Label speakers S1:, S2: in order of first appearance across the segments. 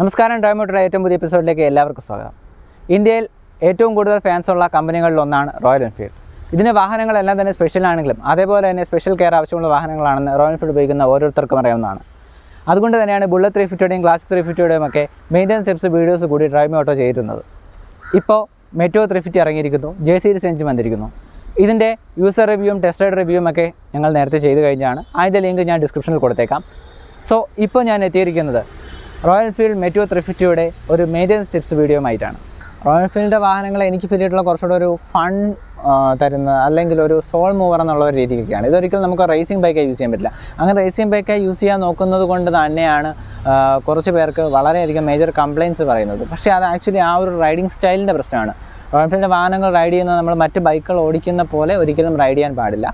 S1: നമസ്കാരം, റോയൽ മോട്ടോറിന്റെ ഏറ്റവും പുതിയ എപ്പിസോഡിലേക്ക് എല്ലാവർക്കും സ്വാഗതം. ഇന്ത്യയിൽ ഏറ്റവും കൂടുതൽ ഫാൻസുള്ള കമ്പനികളിലൊന്നാണ് റോയൽ എൻഫീൽഡ്. ഇതിൻ്റെ വാഹനങ്ങളെല്ലാം തന്നെ സ്പെഷ്യലാണെങ്കിലും അതേപോലെ തന്നെ സ്പെഷ്യൽ കെയർ ആവശ്യമുള്ള വാഹനങ്ങളാണെന്ന് റോയൽ എൻഫീൽഡ് ഉപയോഗിക്കുന്ന ഓരോരുത്തർക്കും അറിയാവുന്നതാണ്. അതുകൊണ്ട് തന്നെയാണ് ബുള്ളറ്റ് 350യുടെയും ക്ലാസിക് 350യുടെയും ഒക്കെ മെയിൻ്റനൻസ് ടിപ്സ് വീഡിയോസ് കൂടി റോയൽ മോട്ടോ ചെയ്തിരുന്നത്. ഇപ്പോൾ മെറ്റോ 350 ഇറങ്ങിയിരിക്കുന്നു, ജെ സീരീസ് എഞ്ചിൻ വന്നിരിക്കുന്നു. ഇതിൻ്റെ യൂസർ റിവ്യൂവും ടെസ്റ്റ് റൈഡ് റിവ്യൂവും ഒക്കെ ഞങ്ങൾ നേരത്തെ ചെയ്ത് കഴിഞ്ഞാണ്. അതിൻ്റെ ലിങ്ക് ഞാൻ ഡിസ്ക്രിപ്ഷനിൽ കൊടുത്തേക്കാം. സോ ഇപ്പോൾ ഞാൻ എത്തിയിരിക്കുന്നത് റോയൽ എൻഫീൽഡ് മെറ്റോ 350യുടെ ഒരു മെയിൻ്റനൻസ് ടിപ്സ് വീഡിയോ ആയിട്ടാണ്. റോയൽ എൻഫീൽഡിൻ്റെ വാഹനങ്ങൾ എനിക്ക് ഫീൽ ചെയ്തിട്ടുള്ള കുറച്ചുകൂടെ ഒരു ഫൺ തരുന്ന അല്ലെങ്കിൽ ഒരു സോൾ മൂവർ എന്നുള്ള ഒരു രീതിയൊക്കെയാണ്. ഇതൊരിക്കലും നമുക്ക് റേസിംഗ് ബൈക്കായി യൂസ് ചെയ്യാൻ പറ്റില്ല. അങ്ങനെ റേസിംഗ് ബൈക്കായി യൂസ് ചെയ്യാൻ നോക്കുന്നത് കൊണ്ട് തന്നെയാണ് കുറച്ച് പേർക്ക് വളരെയധികം മേജർ കംപ്ലയിൻറ്റ്സ് പറയുന്നത്. പക്ഷേ അത് ആക്ച്വലി ആ ഒരു റൈഡിങ് സ്റ്റൈലിൻ്റെ പ്രശ്നമാണ്. റോയൽ എൻഫീൽഡിൻ്റെ വാഹനങ്ങൾ റൈഡ് ചെയ്യുന്നത് നമ്മൾ മറ്റ് ബൈക്കുകൾ ഓടിക്കുന്ന പോലെ ഒരിക്കലും റൈഡ് ചെയ്യാൻ പാടില്ല.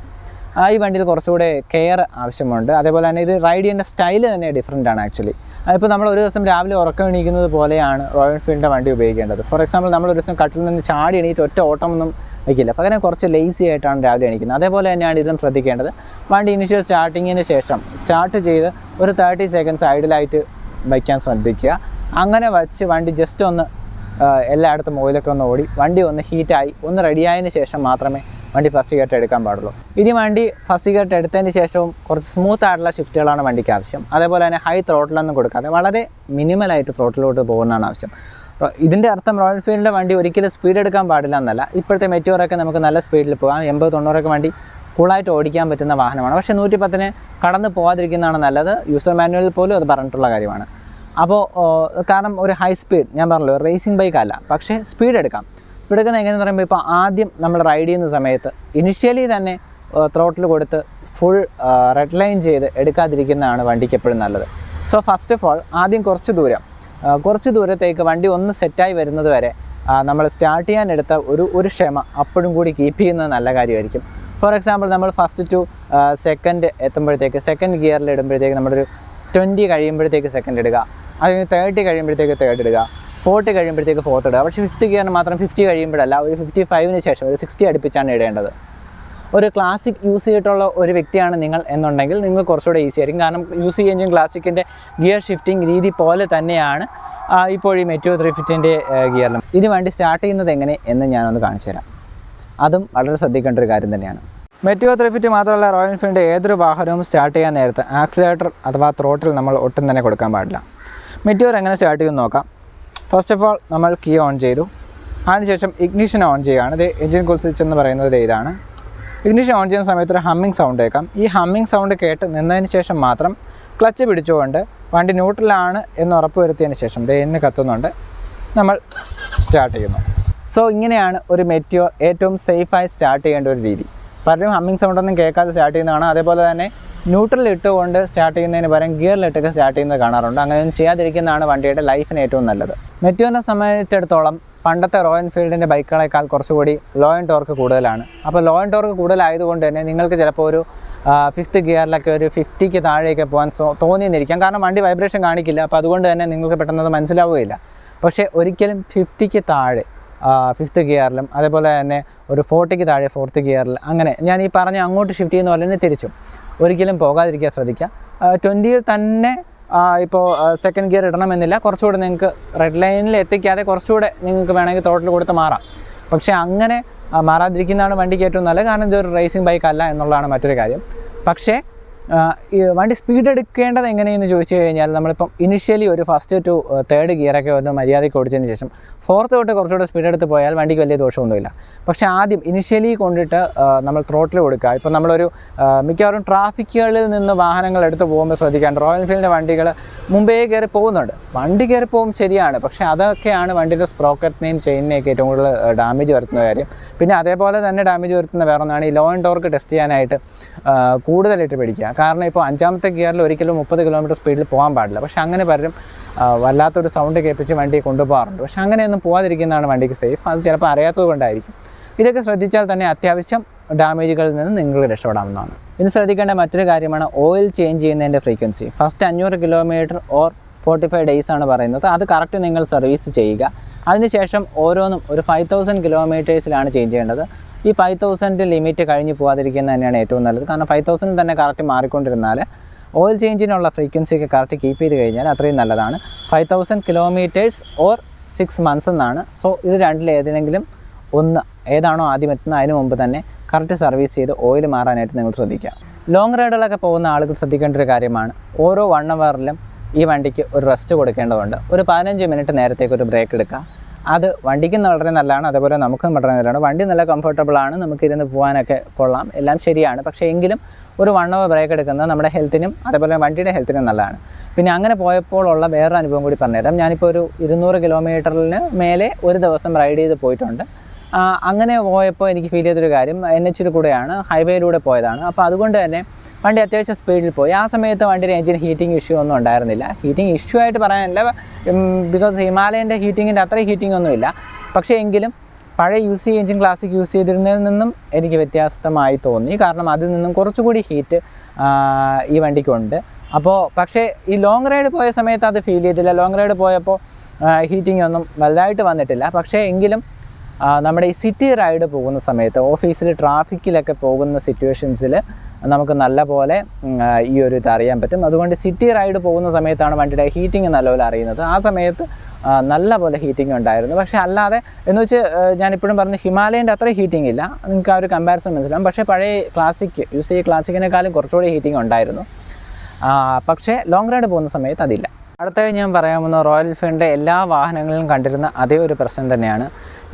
S1: ഈ വണ്ടിയിൽ കുറച്ചുകൂടെ കെയർ ആവശ്യമുണ്ട്. അതേപോലെ തന്നെ ഇത് റൈഡ് ചെയ്യുന്ന സ്റ്റൈല് തന്നെ ഡിഫറെൻ്റ് ആണ് ആക്ച്വലി. ഇപ്പോൾ നമ്മൾ ഒരു ദിവസം രാവിലെ ഉറക്കം എണീക്കുന്നത് പോലെയാണ് റോയൽ എൻഫീൽഡിൻ്റെ വണ്ടി ഉപയോഗിക്കേണ്ടത്. ഫോർ എക്സാമ്പിൾ, നമ്മൾ ഒരു ദിവസം കട്ടിൽ നിന്ന് ചാടി എണീറ്റ് ഒറ്റ ഓട്ടമൊന്നും വയ്ക്കില്ല, പകരം കുറച്ച് ലേസി ആയിട്ടാണ് രാവിലെ എണീക്കുന്നത്. അതേപോലെ തന്നെയാണ് ഇതിലും ശ്രദ്ധിക്കേണ്ടത്. വണ്ടി ഇനിഷ്യൽ സ്റ്റാർട്ടിങ്ങിന് ശേഷം സ്റ്റാർട്ട് ചെയ്ത് ഒരു 30 സെക്കൻഡ്സ് ഐഡിലായിട്ട് വയ്ക്കാൻ ശ്രദ്ധിക്കുക. അങ്ങനെ വച്ച് വണ്ടി ജസ്റ്റ് ഒന്ന് എല്ലായിടത്തും ഓയിലൊക്കെ ഒന്ന് ഓടി വണ്ടി ഒന്ന് ഹീറ്റായി ഒന്ന് റെഡിയായതിന് ശേഷം മാത്രമേ വണ്ടി ഫസ്റ്റ് ഗിയർ എടുക്കാൻ പാടുള്ളൂ. ഇനി വണ്ടി ഫസ്റ്റ് ഗിയർ എടുത്തതിന് ശേഷവും കുറച്ച് സ്മൂത്ത് ആയിട്ടുള്ള ഷിഫ്റ്റുകളാണ് വണ്ടിക്ക് ആവശ്യം. അതേപോലെ തന്നെ ഹൈ ത്രോട്ടിലൊന്നും കൊടുക്കാതെ വളരെ മിനിമലായിട്ട് ത്രോട്ടിലോട്ട് പോകുന്നതാണ് ആവശ്യം. ഇതിൻ്റെ അർത്ഥം റോയൽ എൻഫീൽഡിൻ്റെ വണ്ടി ഒരിക്കലും സ്പീഡ് എടുക്കാൻ പാടില്ല എന്നല്ല. ഇപ്പോഴത്തെ മെറ്റോറൊക്കെ നമുക്ക് നല്ല സ്പീഡിൽ പോകാം. 80-90 വണ്ടി കൂളായിട്ട് ഓടിക്കാൻ പറ്റുന്ന വാഹനമാണ്. പക്ഷേ 110 കടന്ന് പോകാതിരിക്കുന്നതാണ് നല്ലത്. യൂസർ മാനുവലിൽ പോലും അത് പറഞ്ഞിട്ടുള്ള കാര്യമാണ്. അപ്പോൾ കാരണം ഒരു ഹൈ സ്പീഡ്, ഞാൻ പറഞ്ഞല്ലോ, റേസിംഗ് ബൈക്ക് അല്ല, പക്ഷേ സ്പീഡ് എടുക്കാം. സ്പീഡ് എടുക്കുന്നത് എങ്ങനെയെന്ന് പറയുമ്പോൾ, ഇപ്പോൾ ആദ്യം നമ്മൾ റൈഡ് ചെയ്യുന്ന സമയത്ത് ഇനിഷ്യലി തന്നെ ത്രോട്ടിൽ കൊടുത്ത് ഫുൾ റെഡ് ലൈൻ ചെയ്ത് എടുക്കാതിരിക്കുന്നതാണ് വണ്ടിക്ക് എപ്പോഴും നല്ലത്. സോ ഫസ്റ്റ് ഓഫ് ഓൾ ആദ്യം കുറച്ച് ദൂരത്തേക്ക് വണ്ടി ഒന്ന് സെറ്റായി വരുന്നത് വരെ നമ്മൾ സ്റ്റാർട്ട് ചെയ്യാൻ എടുത്ത ഒരു ക്ഷമ അപ്പോഴും കൂടി കീപ്പ് ചെയ്യുന്നത് നല്ല കാര്യമായിരിക്കും. ഫോർ എക്സാമ്പിൾ, നമ്മൾ ഫസ്റ്റ് ടു സെക്കൻഡ് എത്തുമ്പോഴത്തേക്ക് സെക്കൻഡ് ഗിയറിൽ ഇടുമ്പോഴത്തേക്ക് നമ്മളൊരു 20 കഴിയുമ്പോഴത്തേക്ക് സെക്കൻഡ് ഇടുക, അതിന് 30 കഴിയുമ്പോഴത്തേക്ക് തേർഡ് ഇടുക, 40 കഴിയുമ്പോഴത്തേക്ക് ഫോർത്ത് ഇടുക. പക്ഷേ 50 ഗിയറിന് മാത്രം 50 കഴിയുമ്പോഴല്ല, ഒരു 55-ന് ശേഷം ഒരു 60 അടുപ്പിച്ചാണ് ഇടേണ്ടത്. ഒരു ക്ലാസിക് യൂസ് ചെയ്തിട്ടുള്ള ഒരു വ്യക്തിയാണ് നിങ്ങൾ എന്നുണ്ടെങ്കിൽ നിങ്ങൾ കുറച്ചുകൂടെ ഈസി ആയിരിക്കും. കാരണം യൂസ് ചെയ്യുന്ന ക്ലാസിക്കിൻ്റെ ഗിയർ ഷിഫ്റ്റിംഗ് രീതി പോലെ തന്നെയാണ് ഇപ്പോൾ ഈ മെറ്റോ 350ൻ്റെ ഗിയറിലും. ഇനി വണ്ടി സ്റ്റാർട്ട് ചെയ്യുന്നത് എങ്ങനെ എന്ന് ഞാനൊന്ന് കാണിച്ചു തരാം. അതും വളരെ ശ്രദ്ധിക്കേണ്ട ഒരു കാര്യം തന്നെയാണ്. മെറ്റോ 350 മാത്രമല്ല, റോയൽ എൻഫീൽഡിൻ്റെ ഏതൊരു വാഹനവും സ്റ്റാർട്ട് ചെയ്യാൻ നേരത്ത് ആക്സിലേറ്റർ അഥവാ ത്രോട്ടിൽ നമ്മൾ ഒട്ടും തന്നെ കൊടുക്കാൻ പാടില്ല. മെറ്റോർ എങ്ങനെ സ്റ്റാർട്ട് ചെയ്യുമെന്ന് നോക്കാം. ഫസ്റ്റ് ഓഫ് ഓൾ നമ്മൾ കീ ഓൺ ചെയ്തു. അതിനുശേഷം ഇഗ്നിഷൻ ഓൺ ചെയ്യുകയാണ്. ഇത് എഞ്ചിൻ കൂൾ സ്വിച്ച് എന്ന് പറയുന്നത് ഇതാണ്. ഇഗ്നിഷൻ ഓൺ ചെയ്യുന്ന സമയത്ത് ഒരു ഹമ്മിങ് സൗണ്ട് കേൾക്കാം. ഈ ഹമ്മിങ് സൗണ്ട് കേട്ട് നിന്നതിന് ശേഷം മാത്രം ക്ലച്ച് പിടിച്ചുകൊണ്ട് വണ്ടി ന്യൂട്രലാണ് എന്ന് ഉറപ്പ് വരുത്തിയതിന് ശേഷം എന്നെ കത്തുന്നുണ്ട്, നമ്മൾ സ്റ്റാർട്ട് ചെയ്യുന്നു. സോ ഇങ്ങനെയാണ് ഒരു മെറ്റിയോർ ഏറ്റവും സേഫായി സ്റ്റാർട്ട് ചെയ്യേണ്ട ഒരു രീതി. പലരും ഹമ്മിങ് സൗണ്ടൊന്നും കേൾക്കാതെ സ്റ്റാർട്ട് ചെയ്യുന്നതാണ്. അതേപോലെ തന്നെ ന്യൂട്രൽ ഇട്ടുകൊണ്ട് സ്റ്റാർട്ട് ചെയ്യുന്നതിന് പകരം ഗിയറിലിട്ടൊക്കെ സ്റ്റാർട്ട് ചെയ്യുന്നത് കാണാറുണ്ട്. അങ്ങനെയൊന്നും ചെയ്യാതിരിക്കുന്നതാണ് വണ്ടിയുടെ ലൈഫിന് ഏറ്റവും നല്ലത്. മെറ്റിയോറിനെ സംബന്ധിച്ചിടത്തോളം പണ്ടത്തെ റോയൽ എൻഫീൽഡിൻ്റെ ബൈക്കുകളേക്കാൾ കുറച്ചുകൂടി ലോ ആൻഡ് ടോർക്ക് കൂടുതലാണ്. അപ്പോൾ ലോ ആൻഡ് ടോർക്ക് കൂടുതലായതുകൊണ്ട് തന്നെ നിങ്ങൾക്ക് ചിലപ്പോൾ ഒരു 5th ഗിയറിലൊക്കെ ഒരു 50-ക്ക് താഴെയൊക്കെ പോകാൻ തോന്നിയെന്നിരിക്കാം. കാരണം വണ്ടി വൈബ്രേഷൻ കാണിക്കില്ല. അപ്പോൾ അതുകൊണ്ട് തന്നെ നിങ്ങൾക്ക് പെട്ടെന്ന് മനസ്സിലാവുകയില്ല. പക്ഷേ ഒരിക്കലും 50-ക്ക് താഴെ 5th ഗിയറിലും അതേപോലെ തന്നെ ഒരു 40-ക്ക് താഴെ 4th ഗിയറിൽ, അങ്ങനെ ഞാൻ ഈ പറഞ്ഞ അങ്ങോട്ട് ഷിഫ്റ്റ് ചെയ്യുന്ന പോലെ തന്നെ തിരിച്ചും ഒരിക്കലും പോകാതിരിക്കാൻ ശ്രദ്ധിക്കുക. 20-ൽ തന്നെ ഇപ്പോൾ സെക്കൻഡ് ഗിയർ ഇടണമെന്നില്ല. കുറച്ചുകൂടെ നിങ്ങൾക്ക് റെഡ് ലൈനിൽ എത്തിക്കാതെ കുറച്ചുകൂടെ നിങ്ങൾക്ക് വേണമെങ്കിൽ ത്രോട്ടിൽ കൊടുത്ത് മാറാം. പക്ഷേ അങ്ങനെ മാറാതിരിക്കുന്നതാണ് വണ്ടിക്ക് ഏറ്റവും നല്ലത്. കാരണം ഇതൊരു റേസിംഗ് ബൈക്ക് അല്ല എന്നുള്ളതാണ് മറ്റൊരു കാര്യം. പക്ഷേ ഈ വണ്ടി സ്പീഡ് എടുക്കേണ്ടത് എങ്ങനെയെന്ന് ചോദിച്ചു കഴിഞ്ഞാൽ, നമ്മളിപ്പം ഇനിഷ്യലി ഒരു 1st to 3rd ഗിയറൊക്കെ ഒന്ന് മര്യാദയ്ക്ക് ഓടിച്ചതിന് ശേഷം 4th തൊട്ട് കുറച്ചുകൂടെ സ്പീഡ് എടുത്ത് പോയാൽ വണ്ടിക്ക് വലിയ ദോഷമൊന്നുമില്ല. പക്ഷേ ആദ്യം ഇനിഷ്യലി കൊണ്ടിട്ട് നമ്മൾ ത്രോട്ടിൽ കൊടുക്കുക. ഇപ്പം നമ്മളൊരു മിക്കവാറും ട്രാഫിക്കുകളിൽ നിന്ന് വാഹനങ്ങൾ എടുത്ത് പോകുമ്പോൾ ശ്രദ്ധിക്കാൻ, റോയൽ എൻഫീൽഡിൻ്റെ വണ്ടികൾ മുമ്പേ കയറി പോകുന്നുണ്ട്. വണ്ടി കയറി പോകും ശരിയാണ്, പക്ഷേ അതൊക്കെയാണ് വണ്ടിയുടെ സ്പ്രോക്കറ്റിനെയും ചെയിനിനെയൊക്കെ ഏറ്റവും കൂടുതൽ ഡാമേജ് വരുത്തുന്ന കാര്യം. പിന്നെ അതേപോലെ തന്നെ ഡാമേജ് വരുത്തുന്ന വേറെ ഒന്നാണ് ഈ ലോ ആൻഡ് ടോർക്ക് ടെസ്റ്റ് ചെയ്യാനായിട്ട് കൂടുതലായിട്ട് പിടിക്കുക. കാരണം ഇപ്പോൾ 5ാമത്തെ ഗിയറിൽ ഒരിക്കലും 30 കിലോമീറ്റർ സ്പീഡിൽ പോകാൻ പാടില്ല. പക്ഷേ അങ്ങനെ പലരും വല്ലാത്തൊരു സൗണ്ട് കേൾപ്പിച്ച് വണ്ടി കൊണ്ടുപോകാറുണ്ട്. പക്ഷേ അങ്ങനെയൊന്നും പോകാതിരിക്കുന്നതാണ് വണ്ടിക്ക് സേഫ്. അത് ചിലപ്പോൾ അറിയാത്തത് കൊണ്ടായിരിക്കും. ഇതൊക്കെ ശ്രദ്ധിച്ചാൽ തന്നെ അത്യാവശ്യം ഡാമേജുകളിൽ നിന്ന് നിങ്ങൾക്ക് രക്ഷപ്പെടാവുന്നതാണ്. ഇനി ശ്രദ്ധിക്കേണ്ട മറ്റൊരു കാര്യമാണ് ഓയിൽ ചേഞ്ച് ചെയ്യുന്നതിൻ്റെ frequency. First 500 kilometre or 45 days ആണ് പറയുന്നത്. അത് കറക്റ്റ് നിങ്ങൾ സർവീസ് ചെയ്യുക. അതിനുശേഷം ഓരോന്നും ഒരു 5000 കിലോമീറ്റേഴ്സിലാണ് ചേഞ്ച് ചെയ്യേണ്ടത്. ഈ 5000 ലിമിറ്റ് കഴിഞ്ഞ് പോകാതിരിക്കുന്നത് തന്നെയാണ് ഏറ്റവും നല്ലത്. കാരണം 5000 തന്നെ കറക്റ്റ് മാറിക്കൊണ്ടിരുന്നാൽ ഓയിൽ ചേഞ്ചിനുള്ള ഫ്രീക്വൻസിയൊക്കെ കറക്റ്റ് കീപ്പ് ചെയ്ത് കഴിഞ്ഞാൽ അത്രയും നല്ലതാണ്. 5000 കിലോമീറ്റേഴ്സ് ഓർ 6 months എന്നാണ്. സോ ഇത് രണ്ടിലേതെങ്കിലും ഒന്ന് ഏതാണോ ആദ്യം എത്തുന്നത് അതിന് മുമ്പ് തന്നെ കറക്റ്റ് സർവീസ് ചെയ്ത് ഓയിൽ മാറാനായിട്ട് നിങ്ങൾ ശ്രദ്ധിക്കുക. ലോങ് റൈഡുകളൊക്കെ പോകുന്ന ആളുകൾ ശ്രദ്ധിക്കേണ്ട ഒരു കാര്യമാണ്, ഓരോ 1 hourലും ഈ വണ്ടിക്ക് ഒരു റെസ്റ്റ് കൊടുക്കേണ്ടതുണ്ട്. ഒരു 15 മിനിറ്റ് നേരത്തേക്ക് ഒരു ബ്രേക്ക് എടുക്കുക. അത് വണ്ടിക്കും വളരെ നല്ലതാണ്, അതേപോലെ നമുക്കും വളരെ നല്ലതാണ്. വണ്ടി നല്ല കംഫർട്ടബിളാണ്, നമുക്കിരുന്ന് പോകാനൊക്കെ കൊള്ളാം, എല്ലാം ശരിയാണ്. പക്ഷേ എങ്കിലും ഒരു 1 hour ബ്രേക്ക് എടുക്കുന്നത് നമ്മുടെ ഹെൽത്തിനും അതേപോലെ വണ്ടിയുടെ ഹെൽത്തിനും നല്ലതാണ്. പിന്നെ അങ്ങനെ പോയപ്പോഴുള്ള വേറൊരു അനുഭവം കൂടി പറഞ്ഞുതരാം. ഞാനിപ്പോൾ ഒരു 200 കിലോമീറ്ററിന് മേലെ ഒരു ദിവസം റൈഡ് ചെയ്ത് പോയിട്ടുണ്ട്. അങ്ങനെ പോയപ്പോൾ എനിക്ക് ഫീൽ ചെയ്തൊരു കാര്യം, NH കൂടെയാണ്, ഹൈവേയിലൂടെ പോയതാണ്. അപ്പോൾ അതുകൊണ്ട് തന്നെ വണ്ടി അത്യാവശ്യം സ്പീഡിൽ പോയി. ആ സമയത്ത് വണ്ടിയുടെ എഞ്ചിൻ ഹീറ്റിംഗ് ഇഷ്യൂ ഒന്നും ഉണ്ടായിരുന്നില്ല. ഹീറ്റിംഗ് ഇഷ്യൂ ആയിട്ട് പറയാനില്ല, ബിക്കോസ് ഹിമാലയൻ്റെ ഹീറ്റിങ്ങിൻ്റെ അത്ര ഹീറ്റിംഗ് ഒന്നുമില്ല. പക്ഷേ എങ്കിലും പഴയ UC എഞ്ചിൻ ക്ലാസിക് യൂസ് ചെയ്തിരുന്നതിൽ നിന്നും എനിക്ക് വ്യത്യസ്തമായി തോന്നി. കാരണം അതിൽ നിന്നും കുറച്ചുകൂടി ഹീറ്റ് ഈ വണ്ടിക്കുണ്ട്. അപ്പോൾ പക്ഷേ ഈ ലോങ് റൈഡ് പോയ സമയത്ത് അത് ഫീൽ ചെയ്തില്ല. ലോങ് റൈഡ് പോയപ്പോൾ ഹീറ്റിംഗ് ഒന്നും വലുതായിട്ട് വന്നിട്ടില്ല. പക്ഷേ എങ്കിലും നമ്മുടെ ഈ സിറ്റി റൈഡ് പോകുന്ന സമയത്ത്, ഓഫീസിൽ ട്രാഫിക്കിലൊക്കെ പോകുന്ന സിറ്റുവേഷൻസിൽ നമുക്ക് നല്ല പോലെ ഈ ഒരു ഇത് അറിയാൻ പറ്റും. അതുകൊണ്ട് സിറ്റി റൈഡ് പോകുന്ന സമയത്താണ് വണ്ടിയുടെ ഹീറ്റിംഗ് നല്ലപോലെ അറിയുന്നത്. ആ സമയത്ത് നല്ല പോലെ ഹീറ്റിംഗ് ഉണ്ടായിരുന്നു. പക്ഷേ അല്ലാതെ എന്ന് വെച്ച് ഞാനിപ്പോഴും പറഞ്ഞു ഹിമാലയൻ്റെ അത്ര ഹീറ്റിംഗ് ഇല്ല, നിങ്ങൾക്ക് ആ ഒരു കമ്പാരിസൺ മനസ്സിലാവും. പക്ഷേ പഴയ ക്ലാസിക് UC ക്ലാസിക്കിനേക്കാളും കുറച്ചുകൂടി ഹീറ്റിംഗ് ഉണ്ടായിരുന്നു. പക്ഷേ ലോങ് റൈഡ് പോകുന്ന സമയത്ത് അതില്ല. അടുത്തായി ഞാൻ പറയാവുന്ന റോയൽ എൻഫീൽഡിൻ്റെ എല്ലാ വാഹനങ്ങളിലും കണ്ടിരുന്ന അതേ ഒരു പ്രശ്നം തന്നെയാണ്.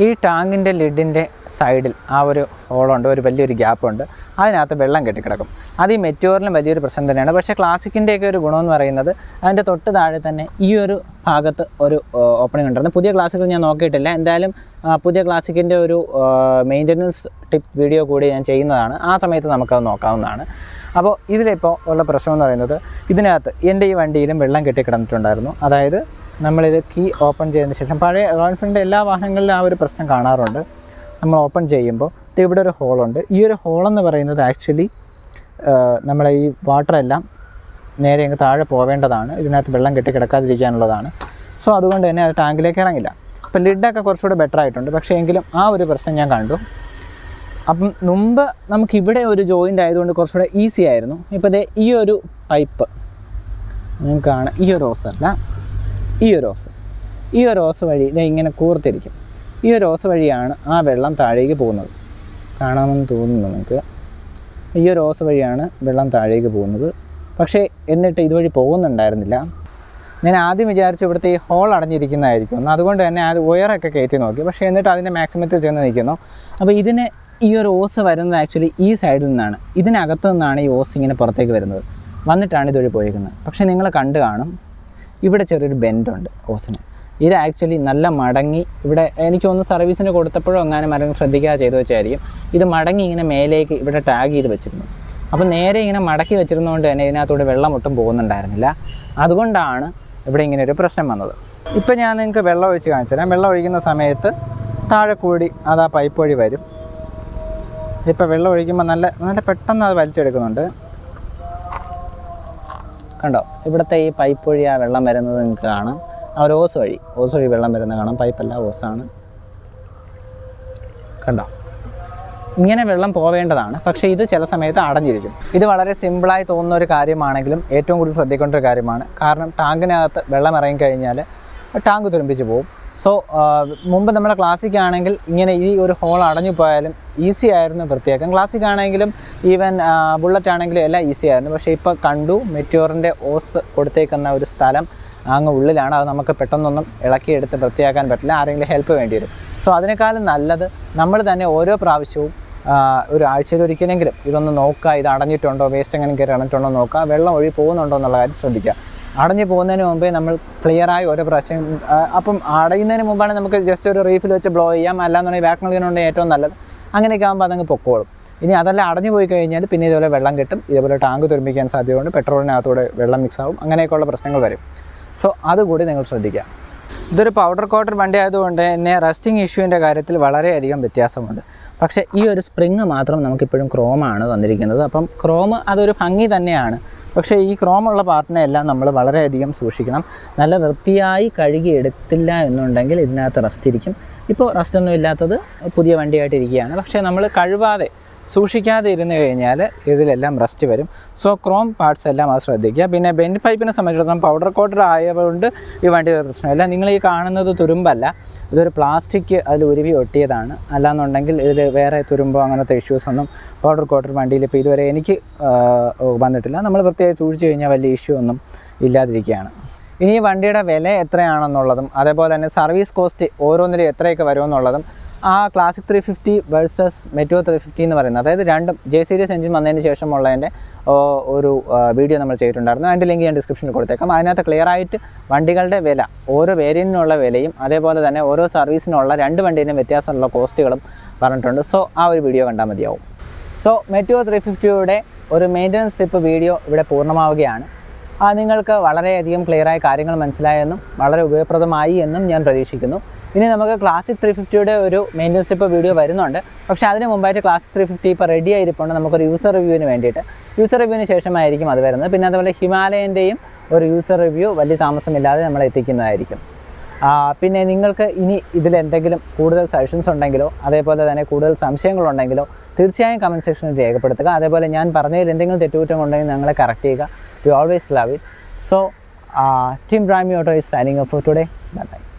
S1: ഈ ടാങ്കിൻ്റെ ലിഡിൻ്റെ സൈഡിൽ ആ ഒരു ഹോളുണ്ട്, ഒരു വലിയൊരു ഗ്യാപ്പുണ്ട്, അതിനകത്ത് വെള്ളം കെട്ടിക്കിടക്കും. അത് ഈ മെറ്റിയോറിലും വലിയൊരു പ്രശ്നം തന്നെയാണ്. പക്ഷേ ക്ലാസിക്കിൻ്റെയൊക്കെ ഒരു ഗുണമെന്ന് പറയുന്നത് അതിൻ്റെ തൊട്ട് താഴെ തന്നെ ഈ ഒരു ഭാഗത്ത് ഒരു ഓപ്പണിംഗ് ഉണ്ടായിരുന്നു. പുതിയ ക്ലാസിക്കൽ ഞാൻ നോക്കിയിട്ടില്ല. എന്തായാലും പുതിയ ക്ലാസിക്കിൻ്റെ ഒരു മെയിൻ്റനൻസ് ടിപ്പ് വീഡിയോ കൂടി ഞാൻ ചെയ്യുന്നതാണ്. ആ സമയത്ത് നമുക്കത് നോക്കാവുന്നതാണ്. അപ്പോൾ ഇതിലിപ്പോൾ ഉള്ള പ്രശ്നം എന്ന് പറയുന്നത്, ഇതിനകത്ത് എൻ്റെ ഈ വണ്ടിയിലും വെള്ളം കെട്ടിക്കിടന്നിട്ടുണ്ടായിരുന്നു. അതായത് നമ്മളിത് കീ ഓപ്പൺ ചെയ്തതിന് ശേഷം, പഴയ റോയൽ എൻഫീൽഡിൻ്റെ എല്ലാ വാഹനങ്ങളിലും ആ ഒരു പ്രശ്നം കാണാറുണ്ട്. നമ്മൾ ഓപ്പൺ ചെയ്യുമ്പോൾ ഇവിടെ ഒരു ഹോളുണ്ട്. ഈ ഒരു ഹോളെന്ന് പറയുന്നത് ആക്ച്വലി നമ്മളെ ഈ വാട്ടറെല്ലാം നേരെ അങ്ങ് താഴെ പോവേണ്ടതാണ്, ഇതിനകത്ത് വെള്ളം കെട്ടി കിടക്കാതിരിക്കാനുള്ളതാണ്. സോ അതുകൊണ്ട് തന്നെ അത് ടാങ്കിലേക്ക് ഇറങ്ങില്ല. അപ്പോൾ ലിഡൊക്കെ കുറച്ചുകൂടെ ബെറ്റർ ആയിട്ടുണ്ട്. പക്ഷേ എങ്കിലും ആ ഒരു പ്രശ്നം ഞാൻ കണ്ടു. അപ്പം മുമ്പ് നമുക്കിവിടെ ഒരു ജോയിൻ്റ് ആയതുകൊണ്ട് കുറച്ചുകൂടെ ഈസി ആയിരുന്നു. ഇപ്പോൾ ദേ ഈ ഒരു പൈപ്പ് നിങ്ങൾക്കാണ്, ഈ ഒരു ഓസല്ല, ഈ ഒരു ഓസ് വഴി ഇത് ഇങ്ങനെ കൂർത്തിരിക്കും. ഈ ഒരു ഓസ് വഴിയാണ് ആ വെള്ളം താഴേക്ക് പോകുന്നത്. കാണാമെന്ന് തോന്നുന്നു നിങ്ങൾക്ക്. ഈ ഒരു ഓസ് വഴിയാണ് വെള്ളം താഴേക്ക് പോകുന്നത്. പക്ഷേ എന്നിട്ട് ഇതുവഴി പോകുന്നുണ്ടായിരുന്നില്ല. ഞാൻ ആദ്യം വിചാരിച്ചു ഇവിടുത്തെ ഈ ഹോൾ അടഞ്ഞിരിക്കുന്നതായിരിക്കും. അതുകൊണ്ട് തന്നെ അത് ഉയരൊക്കെ കയറ്റി നോക്കി. പക്ഷേ എന്നിട്ട് അതിൻ്റെ മാക്സിമത്തിൽ ചെന്ന് നിൽക്കുന്നു. അപ്പോൾ ഇതിന് ഈ ഒരു ഓസ് വരുന്നത് ആക്ച്വലി ഈ സൈഡിൽ നിന്നാണ്, ഇതിനകത്ത് നിന്നാണ് ഈ ഓസ് ഇങ്ങനെ പുറത്തേക്ക് വരുന്നത്. വന്നിട്ടാണ് ഇതുവഴി പോയിരിക്കുന്നത്. പക്ഷേ നിങ്ങൾ കണ്ടു കാണും, ഇവിടെ ചെറിയൊരു ബെൻഡുണ്ട് ഓസിന്. ഇത് ആക്ച്വലി നല്ല മടങ്ങി, ഇവിടെ എനിക്കൊന്ന് സർവീസിന് കൊടുത്തപ്പോഴും അങ്ങനെ മടങ്ങി ശ്രദ്ധിക്കാതെ ചെയ്തു വെച്ചായിരിക്കും. ഇത് മടങ്ങി ഇങ്ങനെ മേലേക്ക് ഇവിടെ ടാഗ് ചെയ്ത് വെച്ചിരുന്നു. അപ്പോൾ നേരെ ഇങ്ങനെ മടക്കി വെച്ചിരുന്നതുകൊണ്ട് തന്നെ ഇതിനകത്തൂടെ വെള്ളം ഒട്ടും പോകുന്നുണ്ടായിരുന്നില്ല. അതുകൊണ്ടാണ് ഇവിടെ ഇങ്ങനെ ഒരു പ്രശ്നം വന്നത്. ഇപ്പോൾ ഞാൻ നിങ്ങൾക്ക് വെള്ളം ഒഴിച്ച് കാണിച്ചു തരാം. വെള്ളം ഒഴിക്കുന്ന സമയത്ത് താഴെ കൂടി അത് ആ പൈപ്പ് വഴി വരും. ഇപ്പോൾ വെള്ളം ഒഴിക്കുമ്പോൾ നല്ല പെട്ടെന്ന് അത് വലിച്ചെടുക്കുന്നുണ്ട്. കണ്ടോ, ഇവിടുത്തെ ഈ പൈപ്പ് വഴി ആ വെള്ളം വരുന്നത് നിങ്ങൾക്ക് കാണാം. ആ ഒരു ഓസ് വഴി വെള്ളം വരുന്നത് കാണാം. പൈപ്പല്ല, ഓസാണ്. കണ്ടോ, ഇങ്ങനെ വെള്ളം പോവേണ്ടതാണ്. പക്ഷേ ഇത് ചില സമയത്ത് അടഞ്ഞിരിക്കും. ഇത് വളരെ സിമ്പിളായി തോന്നുന്ന ഒരു കാര്യമാണെങ്കിലും ഏറ്റവും കൂടുതൽ ശ്രദ്ധിക്കേണ്ട ഒരു കാര്യമാണ്. കാരണം ടാങ്കിനകത്ത് വെള്ളം ഇറങ്ങിക്കഴിഞ്ഞാൽ ടാങ്ക് തുരുമ്പിച്ച് പോകും. സോ മുമ്പ് നമ്മുടെ ക്ലാസിക് ആണെങ്കിൽ ഇങ്ങനെ ഈ ഒരു ഹോൾ അടഞ്ഞു പോയാലും ഈസി ആയിരുന്നു വൃത്തിയാക്കാൻ. ക്ലാസിക് ആണെങ്കിലും ഈവൻ ബുള്ളറ്റ് ആണെങ്കിലും എല്ലാം ഈസി ആയിരുന്നു. പക്ഷേ ഇപ്പോൾ കണ്ടു മെറ്റിയോറിൻ്റെ ഓസ് കൊടുത്തേക്കുന്ന ഒരു സ്ഥലം അങ്ങ് ഉള്ളിലാണ്. അത് നമുക്ക് പെട്ടെന്നൊന്നും ഇളക്കിയെടുത്ത് വൃത്തിയാക്കാൻ പറ്റില്ല, ആരെങ്കിലും ഹെൽപ്പ് വേണ്ടി വരും. സോ അതിനേക്കാളും നല്ലത് നമ്മൾ തന്നെ ഓരോ പ്രാവശ്യവും ഒരു ആഴ്ചയിൽ ഒരിക്കലെങ്കിലും ഇതൊന്ന് നോക്കുക, ഇത് അടഞ്ഞിട്ടുണ്ടോ, വേസ്റ്റ് എങ്ങനെ കയറി അടഞ്ഞിട്ടുണ്ടോ നോക്കുക, വെള്ളം ഒഴി പോകുന്നുണ്ടോ എന്നുള്ള കാര്യം ശ്രദ്ധിക്കുക. അടഞ്ഞു പോകുന്നതിന് മുമ്പേ നമ്മൾ ക്ലിയറായി ഓരോ പ്രാവശ്യം, അപ്പം അടയുന്നതിന് മുമ്പാണ് നമുക്ക് ജസ്റ്റ് ഒരു റീഫിൽ വെച്ച് ബ്ലോ ചെയ്യാം, അല്ലാന്നുണ്ടെങ്കിൽ വാക്യൂം ക്ലീനർ ഉണ്ടെങ്കിൽ ഏറ്റവും നല്ലത്. അങ്ങനെയൊക്കെ ആകുമ്പോൾ അതങ്ങ് പൊക്കോളും. ഇനി അതെല്ലാം അടഞ്ഞു പോയി കഴിഞ്ഞാൽ പിന്നെ ഇതുപോലെ വെള്ളം കിട്ടും, ഇതേപോലെ ടാങ്ക് തുരുമ്പിക്കാൻ സാധ്യതയുണ്ട്, പെട്രോളിനകത്തൂടെ വെള്ളം മിക്സ് ആവും, അങ്ങനെയൊക്കെയുള്ള പ്രശ്നങ്ങൾ വരും. സോ അതുകൂടി നിങ്ങൾ ശ്രദ്ധിക്കുക. ഇതൊരു പൗഡർ കോട്ടർ വണ്ടി ആയതുകൊണ്ട് തന്നെ റസ്റ്റിംഗ് ഇഷ്യൂവിൻ്റെ കാര്യത്തിൽ വളരെയധികം വ്യത്യാസമുണ്ട്. പക്ഷേ ഈ ഒരു സ്പ്രിങ് മാത്രം നമുക്കിപ്പോഴും ക്രോമാണ് വന്നിരിക്കുന്നത്. അപ്പം ക്രോം അതൊരു ഭംഗി തന്നെയാണ്. പക്ഷേ ഈ ക്രോമുള്ള പാർട്ടിനെ എല്ലാം നമ്മൾ വളരെയധികം സൂക്ഷിക്കണം. നല്ല വൃത്തിയായി കഴുകി എടുത്തില്ല എന്നുണ്ടെങ്കിൽ ഇതിനകത്ത് റസ്റ്റ് ഇരിക്കും. ഇപ്പോൾ റസ്റ്റൊന്നും ഇല്ലാത്തത് പുതിയ വണ്ടിയായിട്ടിരിക്കുകയാണ്. പക്ഷേ നമ്മൾ കഴുകാതെ സൂക്ഷിക്കാതെ ഇരുന്ന് കഴിഞ്ഞാൽ ഇതിലെല്ലാം റസ്റ്റ് വരും. സോ ക്രോം പാർട്സ് എല്ലാം അത് ശ്രദ്ധിക്കുക. പിന്നെ ബെൻഡ് പൈപ്പിനെ സംബന്ധിച്ചിടത്തോളം പൗഡർ കോട്ടർ ആയതുകൊണ്ട് ഈ വണ്ടിയുടെ പ്രശ്നമില്ല. നിങ്ങൾ ഈ കാണുന്നത് തുരുമ്പല്ല, ഇതൊരു പ്ലാസ്റ്റിക് അതിൽ ഉരുവി ഒട്ടിയതാണ്. അല്ലാന്നുണ്ടെങ്കിൽ ഇതിൽ വേറെ തുരുമ്പോ അങ്ങനത്തെ ഇഷ്യൂസൊന്നും പൗഡർ കോട്ടർ വണ്ടിയിൽ ഇപ്പോൾ ഇതുവരെ എനിക്ക് വന്നിട്ടില്ല. നമ്മൾ പ്രത്യേകിച്ച് സൂക്ഷിച്ച് കഴിഞ്ഞാൽ വലിയ ഇഷ്യൂ ഒന്നും ഇല്ലാതിരിക്കുകയാണ്. ഇനി ഈ വണ്ടിയുടെ വില എത്രയാണെന്നുള്ളതും അതേപോലെ തന്നെ സർവീസ് കോസ്റ്റ് ഓരോന്നിലും എത്രയൊക്കെ വരുമെന്നുള്ളതും ആ ക്ലാസിക് 350 വേഴ്സസ് മെറ്റിയോർ 350 എന്ന് പറയുന്നത്, അതായത് രണ്ടും ജെ സീരീസ് എഞ്ചിൻ വന്നതിന് ശേഷമുള്ളതിൻ്റെ ഒരു വീഡിയോ നമ്മൾ ചെയ്തിട്ടുണ്ടായിരുന്നു. അതിൻ്റെ ലിങ്ക് ഞാൻ ഡിസ്ക്രിപ്ഷനിൽ കൊടുത്തേക്കാം. അതിനകത്ത് ക്ലിയറായിട്ട് വണ്ടികളുടെ വില, ഓരോ വേരിയൻറ്റിനുള്ള വിലയും അതേപോലെ തന്നെ ഓരോ സർവീസിനുള്ള രണ്ട് വണ്ടീനും വ്യത്യാസമുള്ള കോസ്റ്റുകളും പറഞ്ഞിട്ടുണ്ട്. സോ ആ ഒരു വീഡിയോ കണ്ടാൽ മതിയാവും. സോ മെറ്റിയോർ 350യുടെ ഒരു മെയിൻ്റനൻസ് ടിപ്പ് വീഡിയോ ഇവിടെ പൂർണ്ണമാവുകയാണ്. നിങ്ങൾക്ക് വളരെയധികം ക്ലിയറായ കാര്യങ്ങൾ മനസ്സിലായെന്നും വളരെ ഉപയോഗപ്രദമായി എന്നും ഞാൻ പ്രതീക്ഷിക്കുന്നു. ഇനി നമുക്ക് ക്ലാസിക് 350യുടെ ഒരു മെയിൻ്റനൻസ് ടിപ്പ് വീഡിയോ വരുന്നുണ്ട്. പക്ഷേ അതിന് മുമ്പായിട്ട് ക്ലാസിക് 350 ഇപ്പോൾ റെഡി ആയിരിപ്പുണ്ട് നമുക്കൊരു യൂസർ റിവ്യൂവിന് വേണ്ടിയിട്ട്. യൂസർ റിവ്യൂവിന് ശേഷമായിരിക്കും അത് വരുന്നത്. പിന്നെ അതുപോലെ ഹിമാലയൻ്റെയും ഒരു യൂസർ റിവ്യൂ വലിയ താമസമില്ലാതെ നമ്മൾ എത്തിക്കുന്നതായിരിക്കും. പിന്നെ നിങ്ങൾക്ക് ഇനി ഇതിലെന്തെങ്കിലും കൂടുതൽ സജഷൻസ് ഉണ്ടെങ്കിലോ അതേപോലെ തന്നെ കൂടുതൽ സംശയങ്ങളുണ്ടെങ്കിലോ തീർച്ചയായും കമൻറ്റ് സെക്ഷനിൽ രേഖപ്പെടുത്തുക. അതേപോലെ ഞാൻ പറഞ്ഞതിൽ എന്തെങ്കിലും തെറ്റുകുറ്റം ഉണ്ടെങ്കിൽ ഞങ്ങളെ കറക്റ്റ് ചെയ്യുക. We always love it. So, Team RE Meteor is signing off for today. Bye bye.